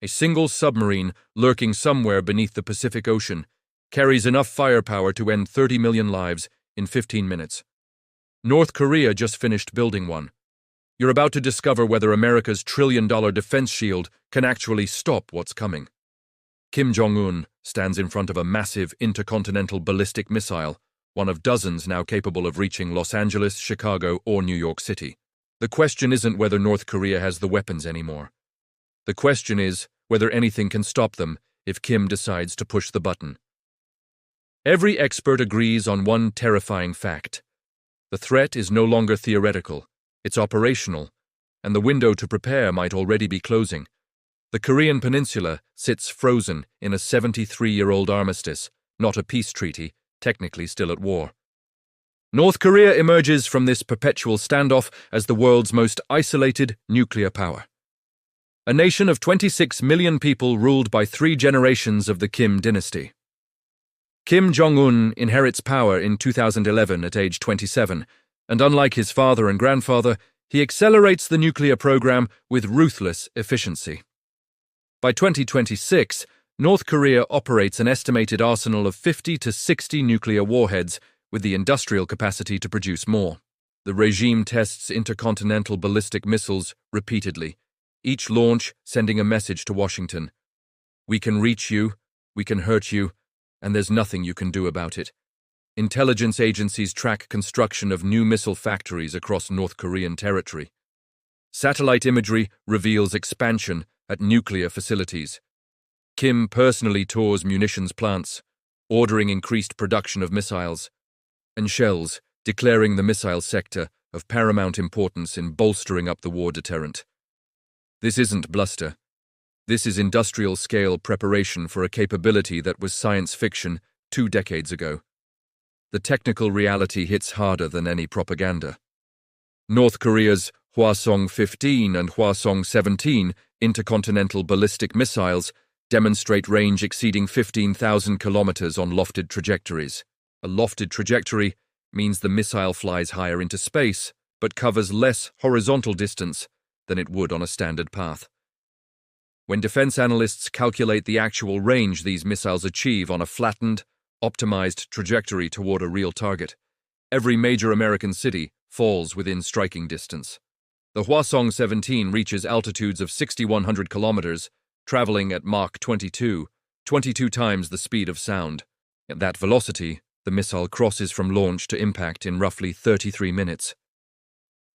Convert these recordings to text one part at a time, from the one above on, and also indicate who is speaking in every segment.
Speaker 1: A single submarine, lurking somewhere beneath the Pacific Ocean, carries enough firepower to end 30 million lives in 15 minutes. North Korea just finished building one. You're about to discover whether America's trillion-dollar defense shield can actually stop what's coming. Kim Jong-un stands in front of a massive intercontinental ballistic missile, one of dozens now capable of reaching Los Angeles, Chicago, or New York City. The question isn't whether North Korea has the weapons anymore. The question is whether anything can stop them if Kim decides to push the button. Every expert agrees on one terrifying fact. The threat is no longer theoretical, it's operational, and the window to prepare might already be closing. The Korean peninsula sits frozen in a 73-year-old armistice, not a peace treaty, technically still at war. North Korea emerges from this perpetual standoff as the world's most isolated nuclear power. A nation of 26 million people ruled by 3 generations of the Kim dynasty. Kim Jong-un inherits power in 2011 at age 27, and unlike his father and grandfather, he accelerates the nuclear program with ruthless efficiency. By 2026, North Korea operates an estimated arsenal of 50 to 60 nuclear warheads, with the industrial capacity to produce more. The regime tests intercontinental ballistic missiles repeatedly, each launch sending a message to Washington. We can reach you, we can hurt you, and there's nothing you can do about it. Intelligence agencies track construction of new missile factories across North Korean territory. Satellite imagery reveals expansion at nuclear facilities. Kim personally tours munitions plants, ordering increased production of missiles and shells, declaring the missile sector of paramount importance in bolstering up the war deterrent. This isn't bluster. This is industrial-scale preparation for a capability that was science fiction 2 decades ago. The technical reality hits harder than any propaganda. North Korea's Hwasong-15 and Hwasong-17 intercontinental ballistic missiles demonstrate range exceeding 15,000 kilometers on lofted trajectories. A lofted trajectory means the missile flies higher into space, but covers less horizontal distance than it would on a standard path. When defense analysts calculate the actual range these missiles achieve on a flattened, optimized trajectory toward a real target, every major American city falls within striking distance. The Hwasong-17 reaches altitudes of 6,100 kilometers, traveling at Mach 22, 22 times the speed of sound. At that velocity, the missile crosses from launch to impact in roughly 33 minutes.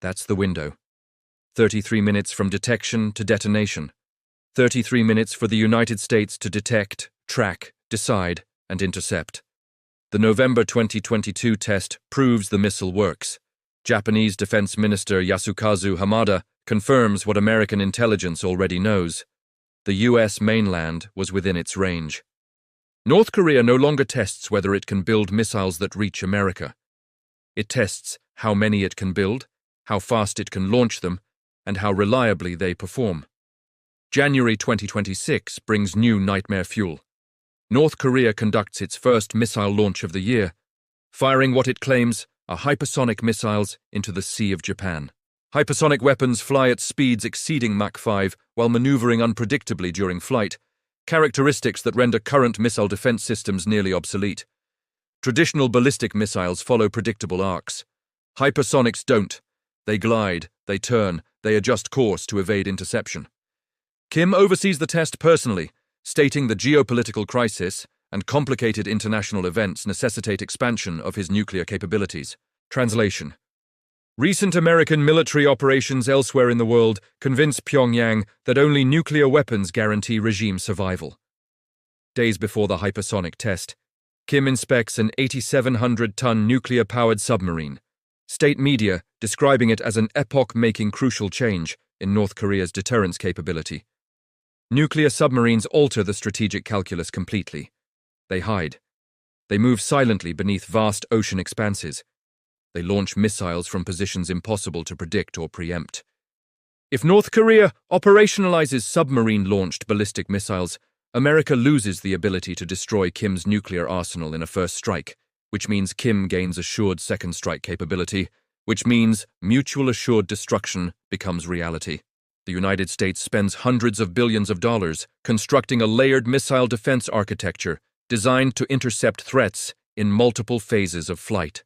Speaker 1: That's the window. 33 minutes from detection to detonation. 33 minutes for the United States to detect, track, decide, and intercept. The November 2022 test proves the missile works. Japanese Defense Minister Yasukazu Hamada confirms what American intelligence already knows. The U.S. mainland was within its range. North Korea no longer tests whether it can build missiles that reach America. It tests how many it can build, how fast it can launch them, and how reliably they perform. January 2026 brings new nightmare fuel. North Korea conducts its first missile launch of the year, firing what it claims are hypersonic missiles into the Sea of Japan. Hypersonic weapons fly at speeds exceeding Mach 5 while maneuvering unpredictably during flight, characteristics that render current missile defense systems nearly obsolete. Traditional ballistic missiles follow predictable arcs. Hypersonics don't. They glide, they turn, they adjust course to evade interception. Kim oversees the test personally, stating the geopolitical crisis and complicated international events necessitate expansion of his nuclear capabilities. Translation. Recent American military operations elsewhere in the world convince Pyongyang that only nuclear weapons guarantee regime survival. Days before the hypersonic test, Kim inspects an 8,700-ton nuclear-powered submarine, state media describing it as an epoch-making crucial change in North Korea's deterrence capability. Nuclear submarines alter the strategic calculus completely. They hide. They move silently beneath vast ocean expanses. They launch missiles from positions impossible to predict or preempt. If North Korea operationalizes submarine-launched ballistic missiles, America loses the ability to destroy Kim's nuclear arsenal in a first strike, which means Kim gains assured second strike capability, which means mutual assured destruction becomes reality. The United States spends hundreds of billions of dollars constructing a layered missile defense architecture designed to intercept threats in multiple phases of flight.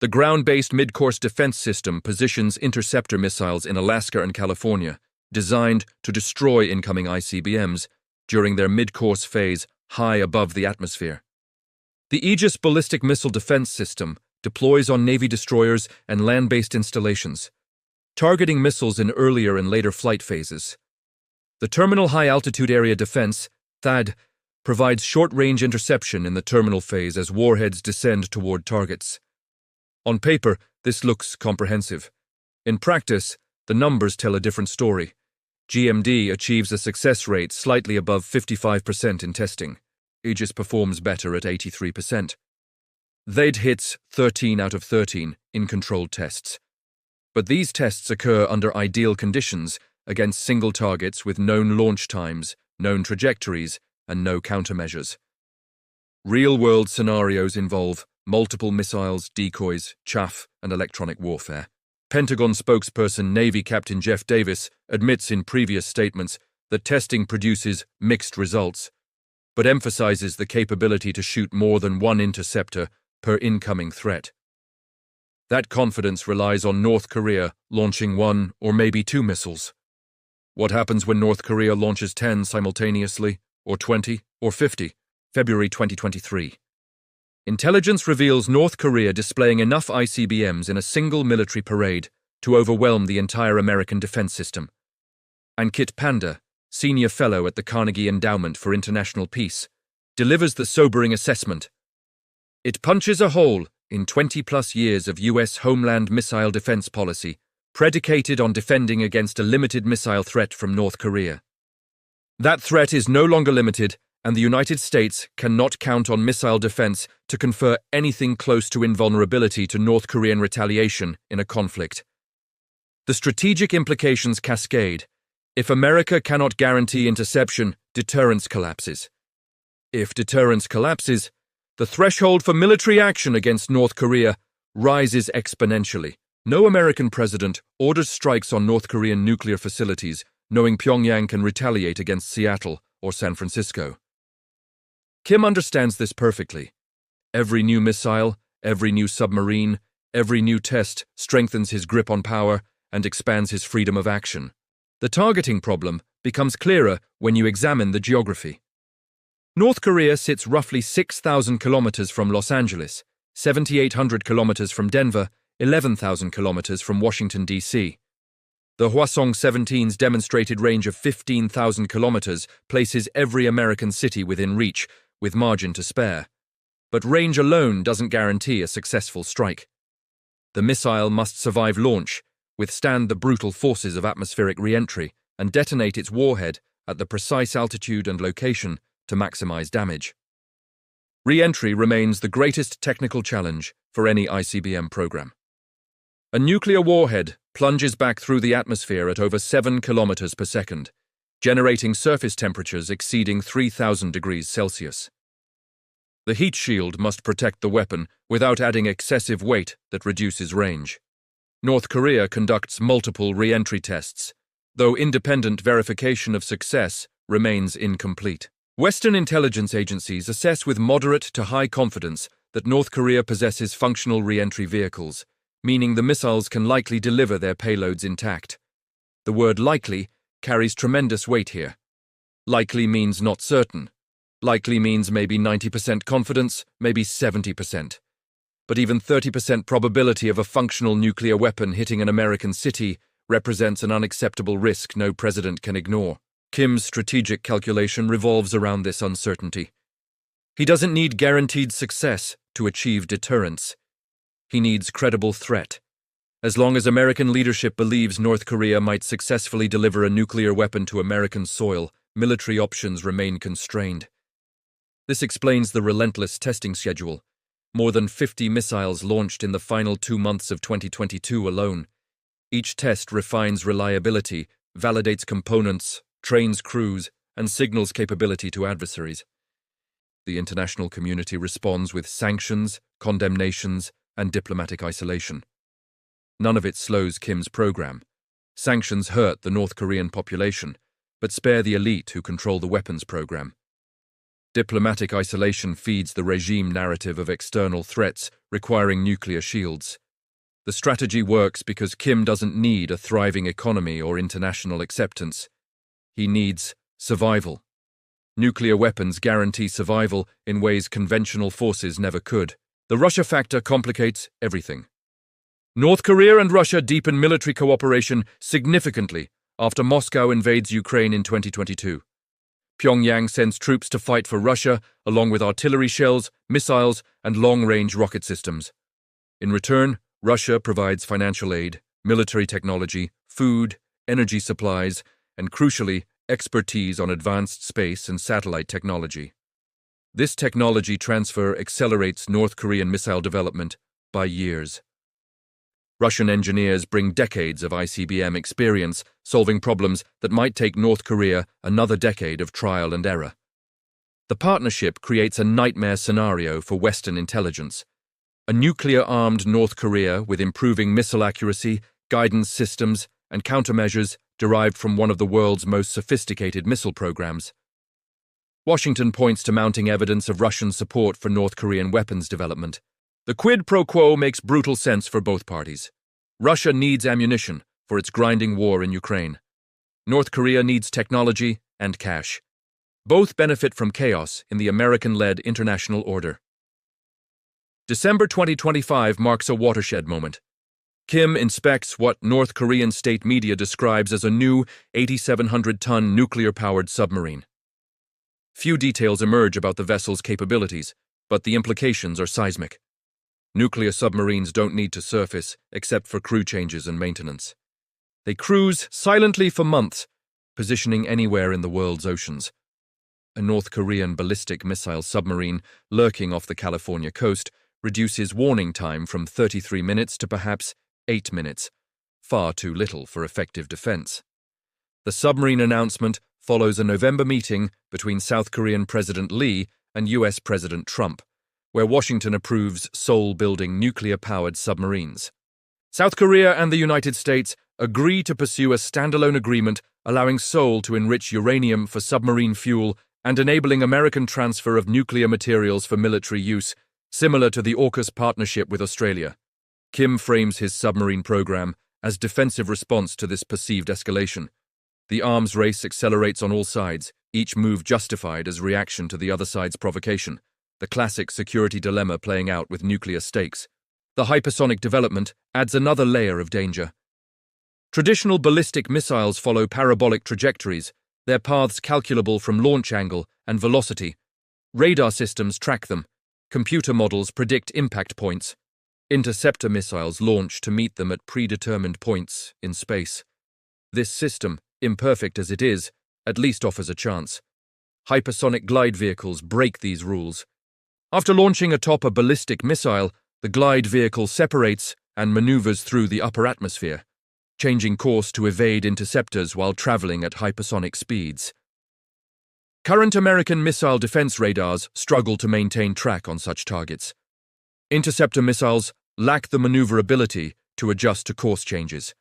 Speaker 1: The ground-based mid-course defense system positions interceptor missiles in Alaska and California, designed to destroy incoming ICBMs during their mid-course phase high above the atmosphere. The Aegis ballistic missile defense system deploys on Navy destroyers and land-based installations, targeting missiles in earlier and later flight phases. The Terminal High Altitude Area Defense, THAAD, provides short-range interception in the terminal phase as warheads descend toward targets. On paper, this looks comprehensive. In practice, the numbers tell a different story. GMD achieves a success rate slightly above 55% in testing. Aegis performs better at 83%. THAAD hits 13 out of 13 in controlled tests. But these tests occur under ideal conditions against single targets with known launch times, known trajectories, and no countermeasures. Real-world scenarios involve multiple missiles, decoys, chaff, and electronic warfare. Pentagon spokesperson Navy Captain Jeff Davis admits in previous statements that testing produces mixed results, but emphasizes the capability to shoot more than one interceptor per incoming threat. That confidence relies on North Korea launching one or maybe two missiles. What happens when North Korea launches 10 simultaneously, or 20, or 50? February 2023. Intelligence reveals North Korea displaying enough ICBMs in a single military parade to overwhelm the entire American defense system. Ankit Panda, senior fellow at the Carnegie Endowment for International Peace, delivers the sobering assessment. It punches a hole in 20-plus years of U.S. homeland missile defense policy, predicated on defending against a limited missile threat from North Korea. That threat is no longer limited, and the United States cannot count on missile defense to confer anything close to invulnerability to North Korean retaliation in a conflict. The strategic implications cascade. If America cannot guarantee interception, deterrence collapses. If deterrence collapses, the threshold for military action against North Korea rises exponentially. No American president orders strikes on North Korean nuclear facilities, knowing Pyongyang can retaliate against Seattle or San Francisco. Kim understands this perfectly. Every new missile, every new submarine, every new test strengthens his grip on power and expands his freedom of action. The targeting problem becomes clearer when you examine the geography. North Korea sits roughly 6,000 kilometers from Los Angeles, 7,800 kilometers from Denver, 11,000 kilometers from Washington, D.C. The Hwasong-17's demonstrated range of 15,000 kilometers places every American city within reach, with margin to spare. But range alone doesn't guarantee a successful strike. The missile must survive launch, withstand the brutal forces of atmospheric re-entry, and detonate its warhead at the precise altitude and location to maximize damage. Re-entry remains the greatest technical challenge for any ICBM program. A nuclear warhead plunges back through the atmosphere at over 7 kilometers per second, generating surface temperatures exceeding 3,000 degrees Celsius. The heat shield must protect the weapon without adding excessive weight that reduces range. North Korea conducts multiple re-entry tests, though independent verification of success remains incomplete. Western intelligence agencies assess with moderate to high confidence that North Korea possesses functional re-entry vehicles, meaning the missiles can likely deliver their payloads intact. The word likely carries tremendous weight here. Likely means not certain. Likely means maybe 90% confidence, maybe 70%. But even 30% probability of a functional nuclear weapon hitting an American city represents an unacceptable risk no president can ignore. Kim's strategic calculation revolves around this uncertainty. He doesn't need guaranteed success to achieve deterrence. He needs credible threat. As long as American leadership believes North Korea might successfully deliver a nuclear weapon to American soil, military options remain constrained. This explains the relentless testing schedule. More than 50 missiles launched in the final 2 months of 2022 alone. Each test refines reliability, validates components, trains crews, and signals capability to adversaries. The international community responds with sanctions, condemnations, and diplomatic isolation. None of it slows Kim's program. Sanctions hurt the North Korean population, but spare the elite who control the weapons program. Diplomatic isolation feeds the regime narrative of external threats requiring nuclear shields. The strategy works because Kim doesn't need a thriving economy or international acceptance. He needs survival. Nuclear weapons guarantee survival in ways conventional forces never could. The Russia factor complicates everything. North Korea and Russia deepen military cooperation significantly after Moscow invades Ukraine in 2022. Pyongyang sends troops to fight for Russia, along with artillery shells, missiles, and long-range rocket systems. In return, Russia provides financial aid, military technology, food, energy supplies, and crucially, expertise on advanced space and satellite technology. This technology transfer accelerates North Korean missile development by years. Russian engineers bring decades of ICBM experience solving problems that might take North Korea another decade of trial and error. The partnership creates a nightmare scenario for Western intelligence. A nuclear-armed North Korea with improving missile accuracy, guidance systems, and countermeasures derived from one of the world's most sophisticated missile programs. Washington points to mounting evidence of Russian support for North Korean weapons development. The quid pro quo makes brutal sense for both parties. Russia needs ammunition for its grinding war in Ukraine. North Korea needs technology and cash. Both benefit from chaos in the American-led international order. December 2025 marks a watershed moment. Kim inspects what North Korean state media describes as a new 8,700-ton nuclear-powered submarine. Few details emerge about the vessel's capabilities, but the implications are seismic. Nuclear submarines don't need to surface except for crew changes and maintenance. They cruise silently for months, positioning anywhere in the world's oceans. A North Korean ballistic missile submarine lurking off the California coast reduces warning time from 33 minutes to perhaps 8 minutes, far too little for effective defense. The submarine announcement follows a November meeting between South Korean President Lee and US President Trump, where Washington approves Seoul-building nuclear-powered submarines. South Korea and the United States agree to pursue a standalone agreement allowing Seoul to enrich uranium for submarine fuel and enabling American transfer of nuclear materials for military use, similar to the AUKUS partnership with Australia. Kim frames his submarine program as defensive response to this perceived escalation. The arms race accelerates on all sides, each move justified as reaction to the other side's provocation. The classic security dilemma playing out with nuclear stakes. The hypersonic development adds another layer of danger. Traditional ballistic missiles follow parabolic trajectories, their paths calculable from launch angle and velocity. Radar systems track them. Computer models predict impact points. Interceptor missiles launch to meet them at predetermined points in space. This system, imperfect as it is, at least offers a chance. Hypersonic glide vehicles break these rules. After launching atop a ballistic missile, the glide vehicle separates and maneuvers through the upper atmosphere, changing course to evade interceptors while traveling at hypersonic speeds. Current American missile defense radars struggle to maintain track on such targets. Interceptor missiles lack the maneuverability to adjust to course changes.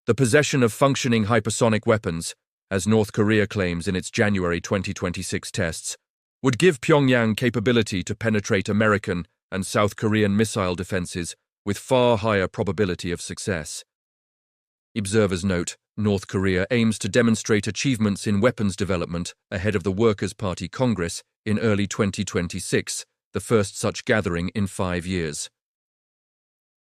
Speaker 1: The possession of functioning hypersonic weapons, as North Korea claims in its January 2026 tests, would give Pyongyang capability to penetrate American and South Korean missile defenses with far higher probability of success. Observers note, North Korea aims to demonstrate achievements in weapons development ahead of the Workers' Party Congress in early 2026, the first such gathering in 5 years.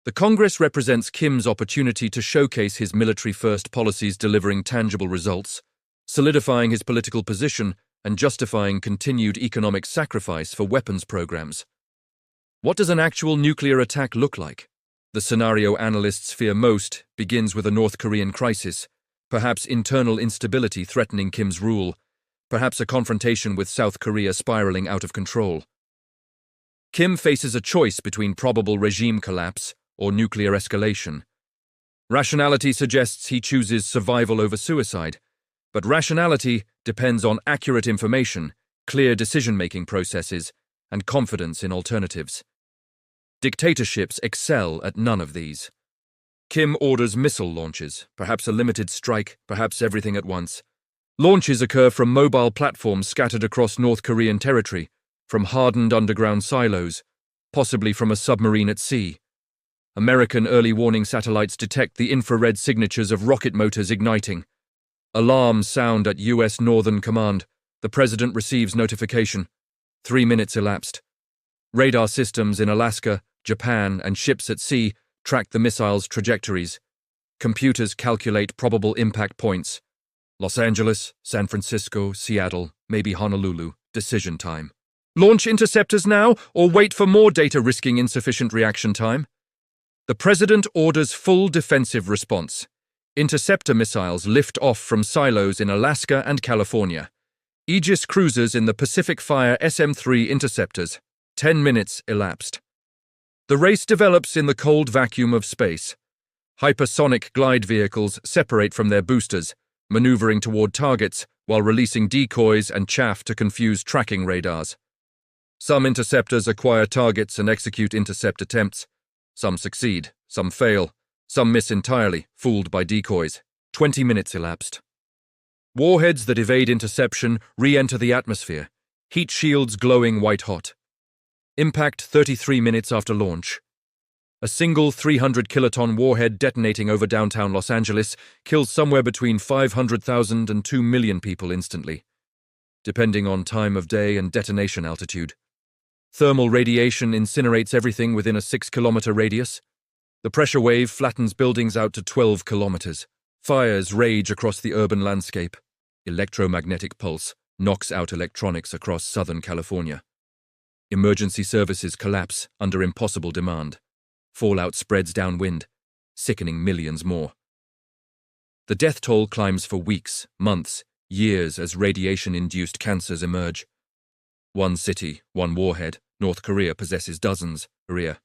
Speaker 1: The Congress represents Kim's opportunity to showcase his military-first policies delivering tangible results, solidifying his political position and justifying continued economic sacrifice for weapons programs. What does an actual nuclear attack look like? The scenario analysts fear most begins with a North Korean crisis, perhaps internal instability threatening Kim's rule, perhaps a confrontation with South Korea spiraling out of control. Kim faces a choice between probable regime collapse or nuclear escalation. Rationality suggests he chooses survival over suicide, but rationality depends on accurate information, clear decision-making processes, and confidence in alternatives. Dictatorships excel at none of these. Kim orders missile launches, perhaps a limited strike, perhaps everything at once. Launches occur from mobile platforms scattered across North Korean territory, from hardened underground silos, possibly from a submarine at sea. American early warning satellites detect the infrared signatures of rocket motors igniting. Alarms sound at U.S. Northern Command. The President receives notification. 3 minutes elapsed. Radar systems in Alaska, Japan, and ships at sea track the missiles' trajectories. Computers calculate probable impact points. Los Angeles, San Francisco, Seattle, maybe Honolulu. Decision time. Launch interceptors now, or wait for more data risking insufficient reaction time? The President orders full defensive response. Interceptor missiles lift off from silos in Alaska and California. Aegis cruisers in the Pacific fire SM-3 interceptors. 10 minutes elapsed. The race develops in the cold vacuum of space. Hypersonic glide vehicles separate from their boosters, maneuvering toward targets while releasing decoys and chaff to confuse tracking radars. Some interceptors acquire targets and execute intercept attempts. Some succeed, some fail, some miss entirely, fooled by decoys. 20 minutes elapsed. Warheads that evade interception re-enter the atmosphere, heat shields glowing white-hot. Impact 33 minutes after launch. A single 300-kiloton warhead detonating over downtown Los Angeles kills somewhere between 500,000 and 2 million people instantly, depending on time of day and detonation altitude. Thermal radiation incinerates everything within a 6-kilometer radius. The pressure wave flattens buildings out to 12 kilometers. Fires rage across the urban landscape. Electromagnetic pulse knocks out electronics across Southern California. Emergency services collapse under impossible demand. Fallout spreads downwind, sickening millions more. The death toll climbs for weeks, months, years as radiation-induced cancers emerge. One city, one warhead. North Korea possesses dozens. Korea.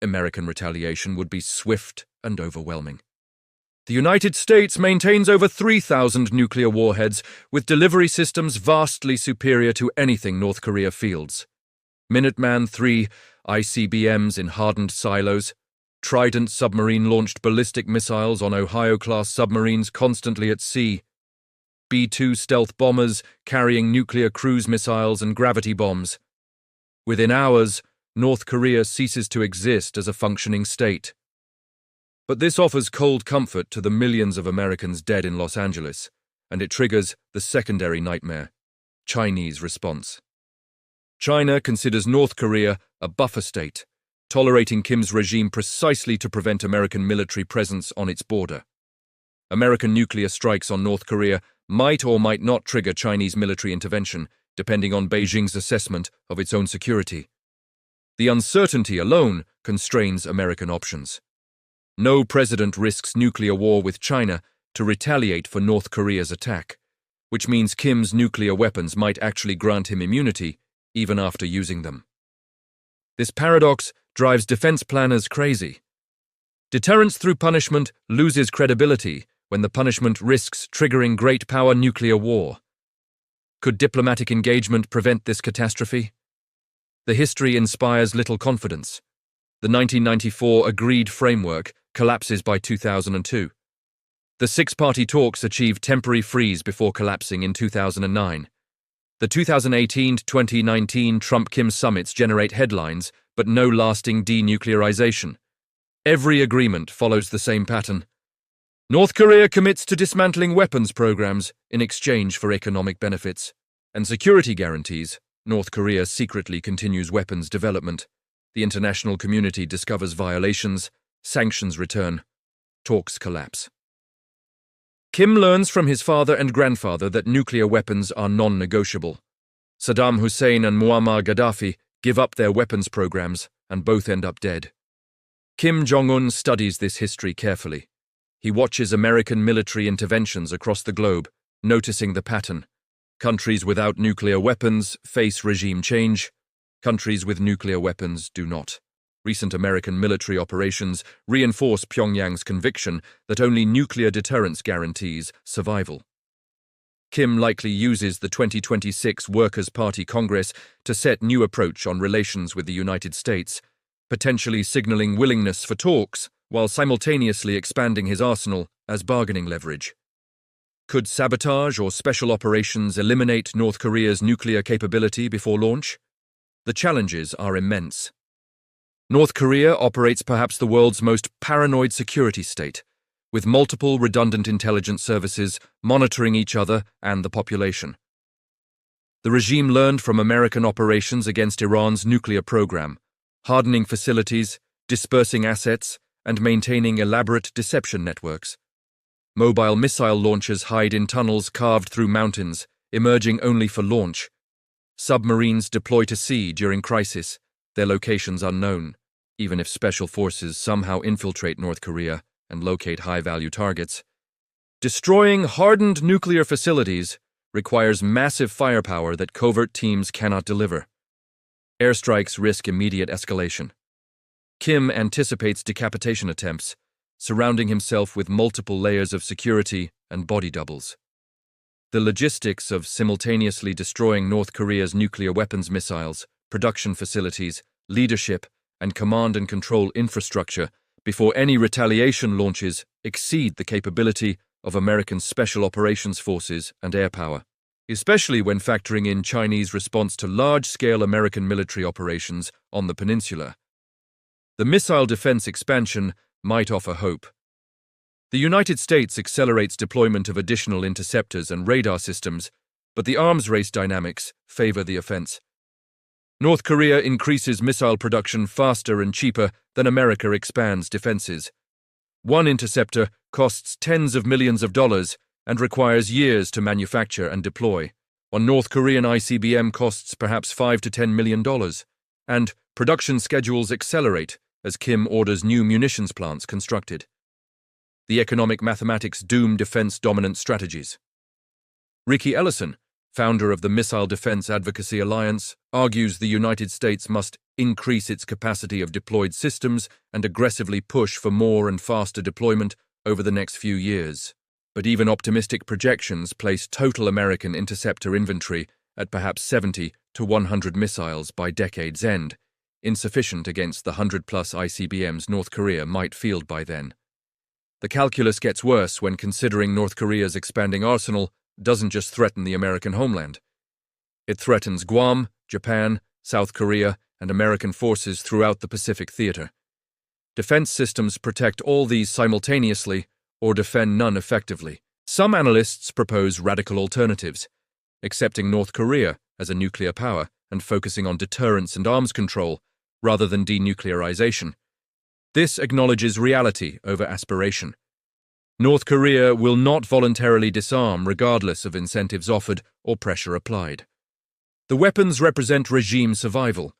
Speaker 1: American retaliation would be swift and overwhelming. The United States maintains over 3,000 nuclear warheads, with delivery systems vastly superior to anything North Korea fields. Minuteman III, ICBMs in hardened silos, Trident submarine-launched ballistic missiles on Ohio-class submarines constantly at sea, B-2 stealth bombers carrying nuclear cruise missiles and gravity bombs. Within hours, North Korea ceases to exist as a functioning state. But this offers cold comfort to the millions of Americans dead in Los Angeles, and it triggers the secondary nightmare: Chinese response. China considers North Korea a buffer state, tolerating Kim's regime precisely to prevent American military presence on its border. American nuclear strikes on North Korea might or might not trigger Chinese military intervention, depending on Beijing's assessment of its own security. The uncertainty alone constrains American options. No president risks nuclear war with China to retaliate for North Korea's attack, which means Kim's nuclear weapons might actually grant him immunity even after using them. This paradox drives defense planners crazy. Deterrence through punishment loses credibility when the punishment risks triggering great power nuclear war. Could diplomatic engagement prevent this catastrophe? The history inspires little confidence. The 1994 agreed framework collapses by 2002. The six-party talks achieved temporary freeze before collapsing in 2009. The 2018-2019 Trump-Kim summits generate headlines, but no lasting denuclearization. Every agreement follows the same pattern. North Korea commits to dismantling weapons programs in exchange for economic benefits and security guarantees. North Korea secretly continues weapons development. The international community discovers violations, sanctions return, talks collapse. Kim learns from his father and grandfather that nuclear weapons are non-negotiable. Saddam Hussein and Muammar Gaddafi give up their weapons programs, and both end up dead. Kim Jong-un studies this history carefully. He watches American military interventions across the globe, noticing the pattern. Countries without nuclear weapons face regime change. Countries with nuclear weapons do not. Recent American military operations reinforce Pyongyang's conviction that only nuclear deterrence guarantees survival. Kim likely uses the 2026 Workers' Party Congress to set new approach on relations with the United States, potentially signaling willingness for talks while simultaneously expanding his arsenal as bargaining leverage. Could sabotage or special operations eliminate North Korea's nuclear capability before launch? The challenges are immense. North Korea operates perhaps the world's most paranoid security state, with multiple redundant intelligence services monitoring each other and the population. The regime learned from American operations against Iran's nuclear program, hardening facilities, dispersing assets, and maintaining elaborate deception networks. Mobile missile launchers hide in tunnels carved through mountains, emerging only for launch. Submarines deploy to sea during crisis, their locations unknown, even if special forces somehow infiltrate North Korea and locate high-value targets. Destroying hardened nuclear facilities requires massive firepower that covert teams cannot deliver. Airstrikes risk immediate escalation. Kim anticipates decapitation attempts, surrounding himself with multiple layers of security and body doubles. The logistics of simultaneously destroying North Korea's nuclear weapons missiles, production facilities, leadership, and command and control infrastructure before any retaliation launches exceed the capability of American Special Operations Forces and air power, especially when factoring in Chinese response to large-scale American military operations on the peninsula. The missile defense expansion might offer hope. The United States accelerates deployment of additional interceptors and radar systems, but the arms race dynamics favor the offense. North Korea increases missile production faster and cheaper than America expands defenses. One interceptor costs tens of millions of dollars and requires years to manufacture and deploy, while North Korean ICBM costs perhaps $5 to $10 million, and production schedules accelerate as Kim orders new munitions plants constructed. The economic mathematics doom defense-dominant strategies. Ricky Ellison, founder of the Missile Defense Advocacy Alliance, argues the United States must increase its capacity of deployed systems and aggressively push for more and faster deployment over the next few years. But even optimistic projections place total American interceptor inventory at perhaps 70 to 100 missiles by decade's end, insufficient against the 100-plus ICBMs North Korea might field by then. The calculus gets worse when considering North Korea's expanding arsenal doesn't just threaten the American homeland. It threatens Guam, Japan, South Korea, and American forces throughout the Pacific theater. Defense systems protect all these simultaneously or defend none effectively. Some analysts propose radical alternatives, accepting North Korea as a nuclear power and focusing on deterrence and arms control rather than denuclearization. This acknowledges reality over aspiration. North Korea will not voluntarily disarm regardless of incentives offered or pressure applied. The weapons represent regime survival.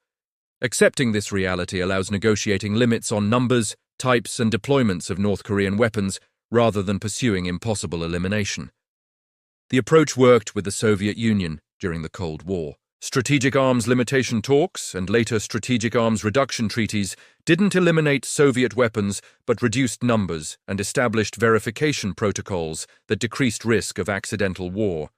Speaker 1: Accepting this reality allows negotiating limits on numbers, types, and deployments of North Korean weapons rather than pursuing impossible elimination. The approach worked with the Soviet Union during the Cold War. Strategic arms limitation talks and later strategic arms reduction treaties didn't eliminate Soviet weapons but reduced numbers and established verification protocols that decreased risk of accidental war.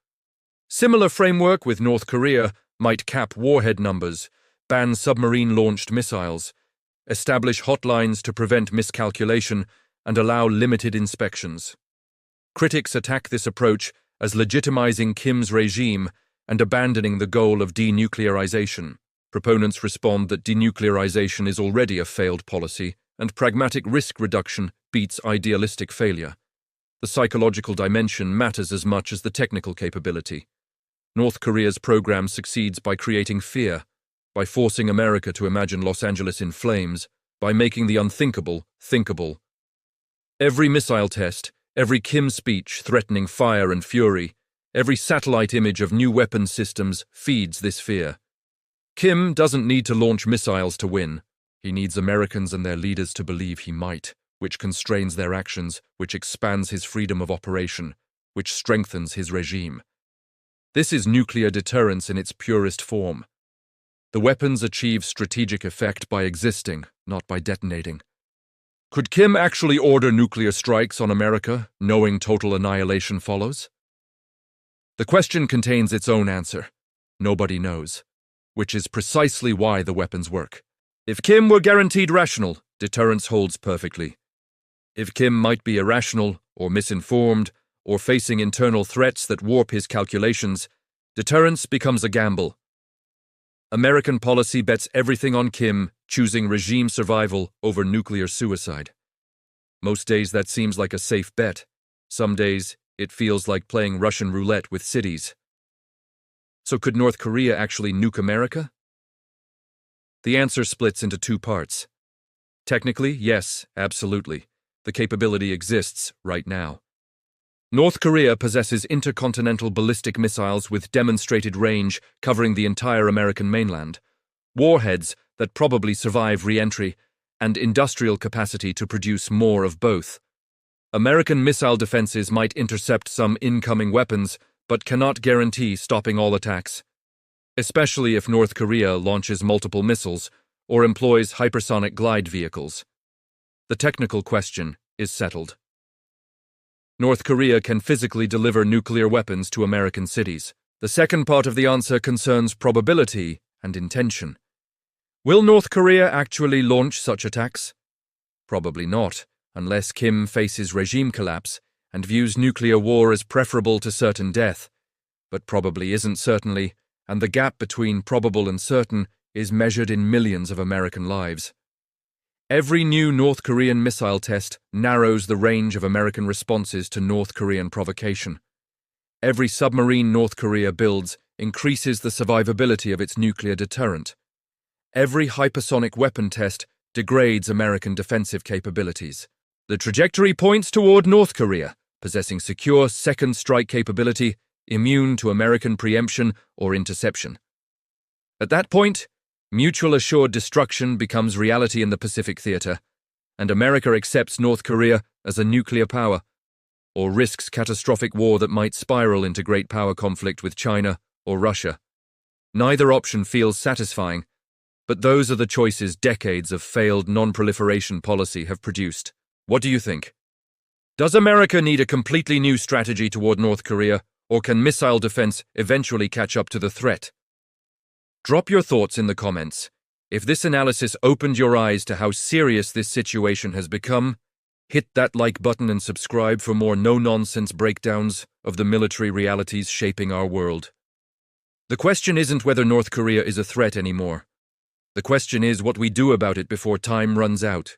Speaker 1: Similar framework with North Korea might cap warhead numbers, ban submarine-launched missiles, establish hotlines to prevent miscalculation, and allow limited inspections. Critics attack this approach as legitimizing Kim's regime and abandoning the goal of denuclearization. Proponents respond that denuclearization is already a failed policy, and pragmatic risk reduction beats idealistic failure. The psychological dimension matters as much as the technical capability. North Korea's program succeeds by creating fear, by forcing America to imagine Los Angeles in flames, by making the unthinkable thinkable. Every missile test, every Kim speech threatening fire and fury, every satellite image of new weapons systems feeds this fear. Kim doesn't need to launch missiles to win. He needs Americans and their leaders to believe he might, which constrains their actions, which expands his freedom of operation, which strengthens his regime. This is nuclear deterrence in its purest form. The weapons achieve strategic effect by existing, not by detonating. Could Kim actually order nuclear strikes on America, knowing total annihilation follows? The question contains its own answer. Nobody knows, which is precisely why the weapons work. If Kim were guaranteed rational, deterrence holds perfectly. If Kim might be irrational or misinformed or facing internal threats that warp his calculations, deterrence becomes a gamble. American policy bets everything on Kim, choosing regime survival over nuclear suicide. Most days that seems like a safe bet. Some days it feels like playing Russian roulette with cities. So could North Korea actually nuke America? The answer splits into two parts. Technically, yes, absolutely. The capability exists right now. North Korea possesses intercontinental ballistic missiles with demonstrated range covering the entire American mainland, warheads that probably survive re-entry, and industrial capacity to produce more of both. American missile defenses might intercept some incoming weapons, but cannot guarantee stopping all attacks, especially if North Korea launches multiple missiles or employs hypersonic glide vehicles. The technical question is settled. North Korea can physically deliver nuclear weapons to American cities. The second part of the answer concerns probability and intention. Will North Korea actually launch such attacks? Probably not, unless Kim faces regime collapse and views nuclear war as preferable to certain death, but probably isn't certainly, and the gap between probable and certain is measured in millions of American lives. Every new North Korean missile test narrows the range of American responses to North Korean provocation. Every submarine North Korea builds increases the survivability of its nuclear deterrent. Every hypersonic weapon test degrades American defensive capabilities. The trajectory points toward North Korea, possessing secure second strike capability, immune to American preemption or interception. At that point, mutual assured destruction becomes reality in the Pacific theater, and America accepts North Korea as a nuclear power, or risks catastrophic war that might spiral into great power conflict with China or Russia. Neither option feels satisfying, but those are the choices decades of failed non-proliferation policy have produced. What do you think? Does America need a completely new strategy toward North Korea, or can missile defense eventually catch up to the threat? Drop your thoughts in the comments. If this analysis opened your eyes to how serious this situation has become, hit that like button and subscribe for more no-nonsense breakdowns of the military realities shaping our world. The question isn't whether North Korea is a threat anymore. The question is what we do about it before time runs out.